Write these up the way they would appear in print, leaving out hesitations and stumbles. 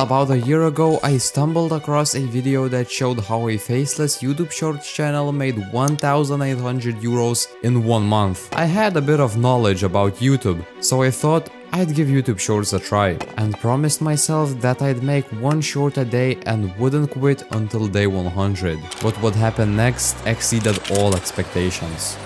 About a year ago, I stumbled across a video that showed how a faceless YouTube Shorts channel made 1,800 euros in 1 month. I had a bit of knowledge about YouTube, so I thought I'd give YouTube Shorts a try, and promised myself that I'd make one short a day and wouldn't quit until day 100. But what happened next exceeded all expectations.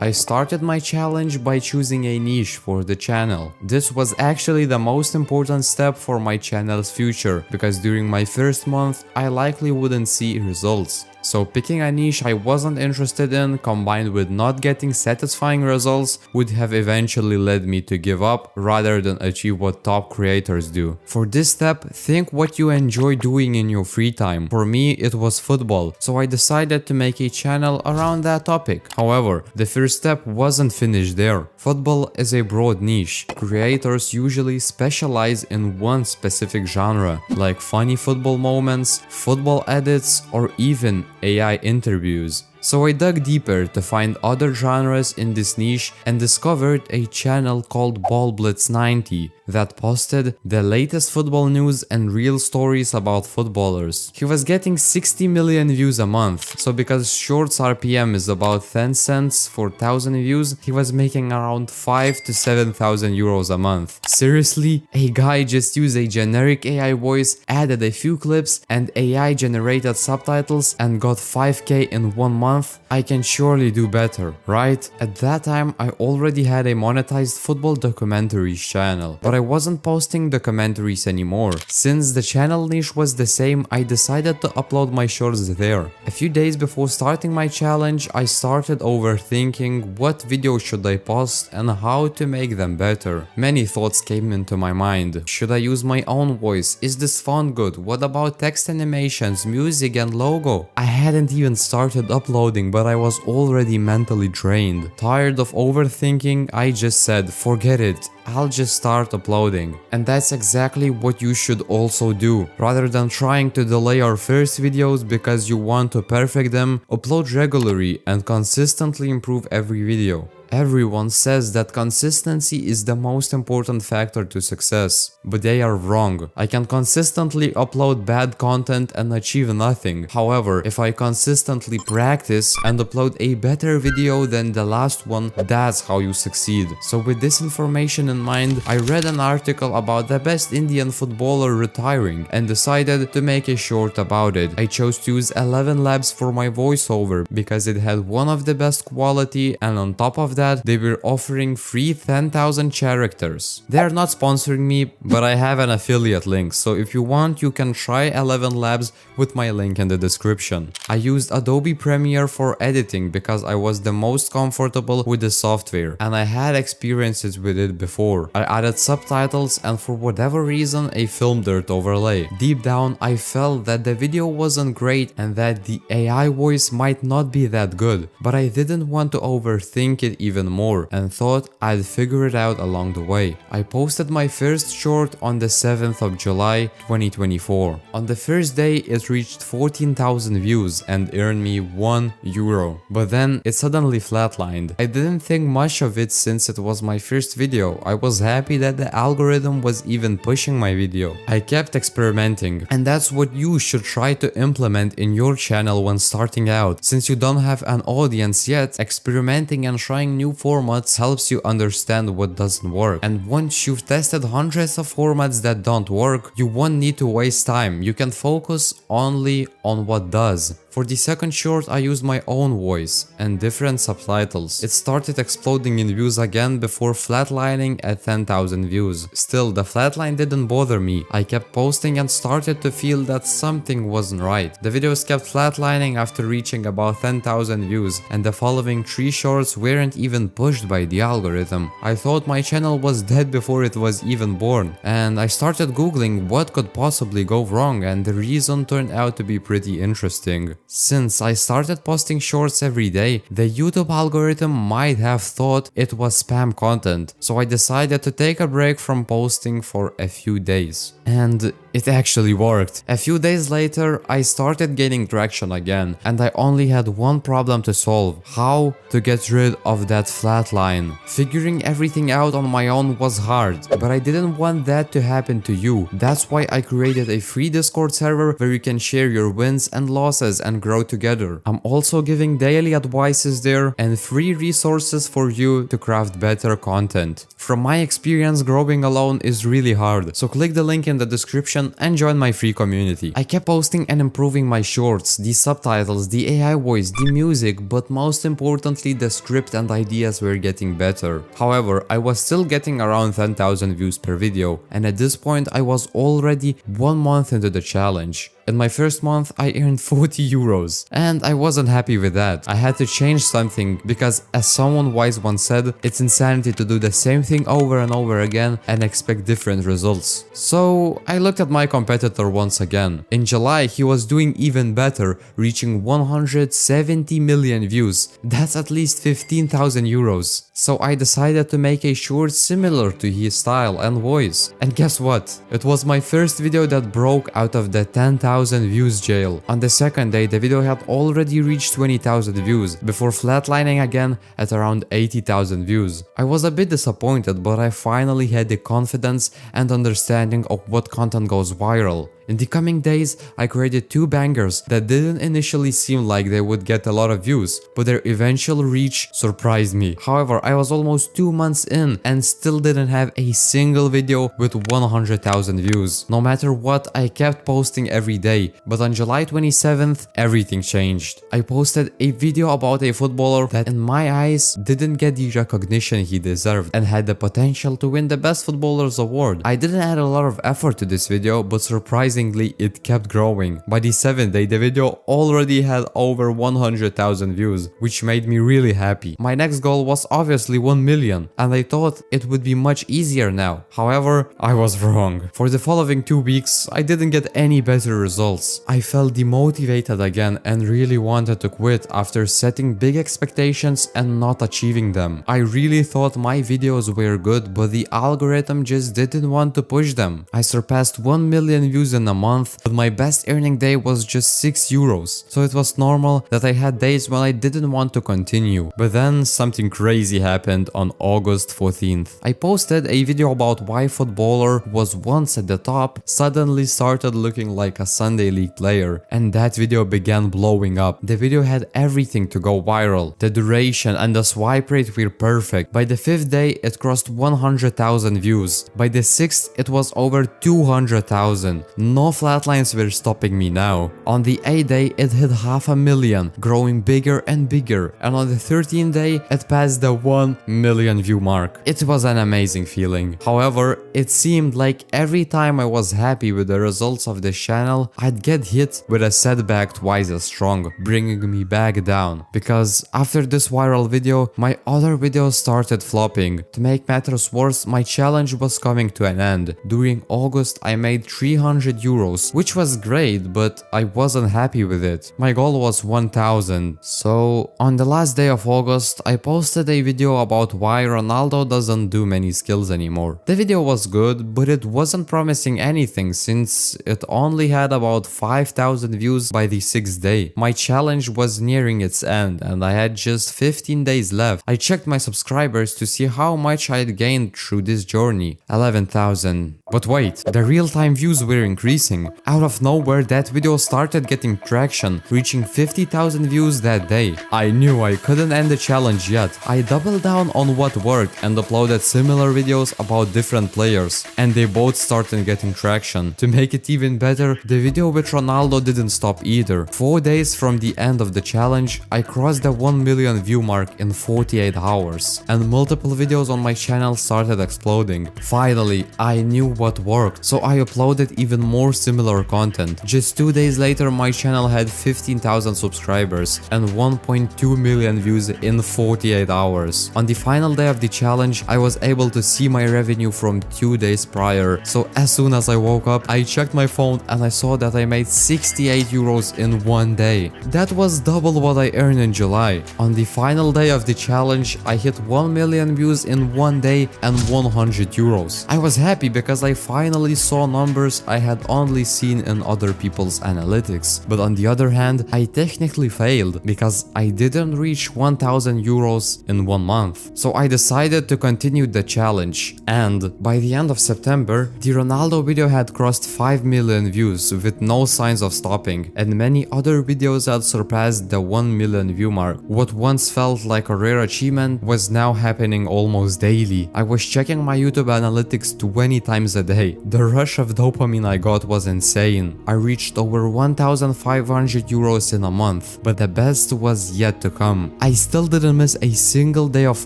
I started my challenge by choosing a niche for the channel. This was actually the most important step for my channel's future, because during my first month I likely wouldn't see results. So picking a niche I wasn't interested in, combined with not getting satisfying results, would have eventually led me to give up rather than achieve what top creators do. For this step, think what you enjoy doing in your free time. For me, it was football, so I decided to make a channel around that topic. However, the first step wasn't finished there. Football is a broad niche. Creators usually specialize in one specific genre, like funny football moments, football edits, or even AI interviews. So I dug deeper to find other genres in this niche and discovered a channel called BallBlitz90 that posted the latest football news and real stories about footballers. He was getting 60 million views a month, so because Shorts RPM is about 10 cents for 1,000 views, he was making around 5 to 7,000 euros a month. Seriously? A guy just used a generic AI voice, added a few clips and AI generated subtitles and got 5k in 1 month? I can surely do better, right? At that time, I already had a monetized football documentaries channel, but I wasn't posting documentaries anymore. Since the channel niche was the same, I decided to upload my shorts there. A few days before starting my challenge, I started overthinking what video should I post and how to make them better. Many thoughts came into my mind. Should I use my own voice? Is this font good? What about text animations, music and logo? I hadn't even started uploading, but I was already mentally drained. Tired of overthinking, I just said, forget it, I'll just start uploading. And that's exactly what you should also do. Rather than trying to delay your first videos because you want to perfect them, upload regularly and consistently improve every video. Everyone says that consistency is the most important factor to success, but they are wrong. I can consistently upload bad content and achieve nothing. However, if I consistently practice and upload a better video than the last one, that's how you succeed. So with this information in mind, I read an article about the best Indian footballer retiring and decided to make a short about it. I chose to use 11 Labs for my voiceover because it had one of the best quality, and on top of that, they were offering free 10,000 characters. They are not sponsoring me, but I have an affiliate link, so if you want, you can try 11 Labs with my link in the description. I used Adobe Premiere for editing because I was the most comfortable with the software and I had experiences with it before. I added subtitles and for whatever reason a film dirt overlay. Deep down, I felt that the video wasn't great and that the AI voice might not be that good, but I didn't want to overthink it even more and thought I'd figure it out along the way. I posted my first short on the 7th of July 2024. On the first day it reached 14,000 views and earned me €1, but then it suddenly flatlined. I didn't think much of it since it was my first video. I was happy that the algorithm was even pushing my video. I kept experimenting, and that's what you should try to implement in your channel when starting out. Since you don't have an audience yet, experimenting and trying new formats helps you understand what doesn't work. And once you've tested hundreds of formats that don't work, you won't need to waste time. You can focus only on what does. For the second short, I used my own voice and different subtitles. It started exploding in views again before flatlining at 10,000 views. Still, the flatline didn't bother me. I kept posting and started to feel that something wasn't right. The videos kept flatlining after reaching about 10,000 views, and the following 3 shorts weren't even pushed by the algorithm. I thought my channel was dead before it was even born, and I started googling what could possibly go wrong, and the reason turned out to be pretty interesting. Since I started posting shorts every day, the YouTube algorithm might have thought it was spam content, so I decided to take a break from posting for a few days. And it actually worked. A few days later, I started gaining traction again, and I only had one problem to solve: how to get rid of that flat line. Figuring everything out on my own was hard, but I didn't want that to happen to you. That's why I created a free Discord server where you can share your wins and losses and grow together. I'm also giving daily advices there and free resources for you to craft better content. From my experience, growing alone is really hard, so click the link in the description and join my free community. I kept posting and improving my shorts, the subtitles, the AI voice, the music, but most importantly the script and ideas were getting better. However, I was still getting around 10,000 views per video, and at this point I was already 1 month into the challenge. In my first month, I earned 40 euros, and I wasn't happy with that. I had to change something because, as someone wise once said, it's insanity to do the same thing over and over again and expect different results. So I looked at my competitor once again. In July, he was doing even better, reaching 170 million views. That's at least 15,000 euros. So I decided to make a short similar to his style and voice. And guess what? It was my first video that broke out of the 10,000 views jail. On the second day, the video had already reached 20,000 views, before flatlining again at around 80,000 views. I was a bit disappointed, but I finally had the confidence and understanding of what content goes viral. In the coming days, I created 2 bangers that didn't initially seem like they would get a lot of views, but their eventual reach surprised me. However, I was almost 2 months in and still didn't have a single video with 100,000 views. No matter what, I kept posting every day, but on July 27th, everything changed. I posted a video about a footballer that in my eyes didn't get the recognition he deserved and had the potential to win the Best Footballers award. I didn't add a lot of effort to this video, but surprisingly it kept growing. By the 7th day, the video already had over 100,000 views, which made me really happy. My next goal was obviously 1 million, and I thought it would be much easier now. However, I was wrong. For the following 2 weeks, I didn't get any better results. I felt demotivated again and really wanted to quit after setting big expectations and not achieving them. I really thought my videos were good, but the algorithm just didn't want to push them. I surpassed 1 million views in a month, but my best earning day was just 6 euros, so it was normal that I had days when I didn't want to continue. But then something crazy happened on August 14th. I posted a video about why footballer who was once at the top suddenly started looking like a Sunday League player, and that video began blowing up. The video had everything to go viral. The duration and the swipe rate were perfect. By the 5th day, it crossed 100,000 views. By the 6th, it was over 200,000. No flatlines were stopping me now. On the 8th day, it hit 500,000, growing bigger and bigger, and on the 13th day, it passed the 1 million view mark. It was an amazing feeling. However, it seemed like every time I was happy with the results of this channel, I'd get hit with a setback twice as strong, bringing me back down. Because after this viral video, my other videos started flopping. To make matters worse, my challenge was coming to an end. During August, I made 300 euros, which was great, but I wasn't happy with it. My goal was 1000. So on the last day of August, I posted a video about why Ronaldo doesn't do many skills anymore. The video was good, but it wasn't promising anything since it only had about 5,000 views by the 6th day. My challenge was nearing its end and I had just 15 days left. I checked my subscribers to see how much I had gained through this journey. 11,000. But wait, the real-time views were increasing. Out of nowhere, that video started getting traction, reaching 50,000 views that day. I knew I couldn't end the challenge yet. I doubled down on what worked and uploaded similar videos about different players, and they both started getting traction. To make it even better, the video with Ronaldo didn't stop either. 4 days from the end of the challenge, I crossed the 1 million view mark in 48 hours, and multiple videos on my channel started exploding. Finally, I knew what worked, so I uploaded even more similar content. Just 2 days later, my channel had 15,000 subscribers and 1.2 million views in 48 hours. On the final day of the challenge, I was able to see my revenue from 2 days prior, so as soon as I woke up, I checked my phone and I saw that I made 68 euros in 1 day. That was double what I earned in July. On the final day of the challenge, I hit 1 million views in 1 day and 100 euros. I was happy because I finally saw numbers I had only seen in other people's analytics. But on the other hand, I technically failed because I didn't reach 1000 euros in 1 month. So I decided to continue the challenge, and by the end of September, the Ronaldo video had crossed 5 million views with no signs of stopping, and many other videos had surpassed the 1 million view mark. What once felt like a rare achievement was now happening almost daily. I was checking my YouTube analytics 20 times a day. The rush of dopamine I got was insane. I reached over 1500 euros in a month, but the best was yet to come. I still didn't miss a single day of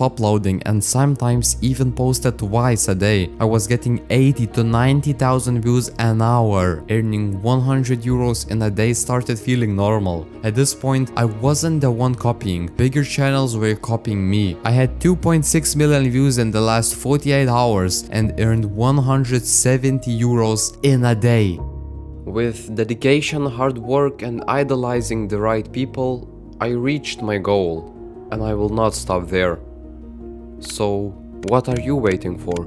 uploading and sometimes even posted twice a day. I was getting 80 to 90,000 views an hour. Earning 100 euros in a day started feeling normal. At this point, I wasn't the one copying. Bigger channels were copying me. I had 2.6 million views in the last 48 hours and earned 170 euros in a day. With dedication, hard work and idolizing the right people, I reached my goal, and I will not stop there. So, what are you waiting for?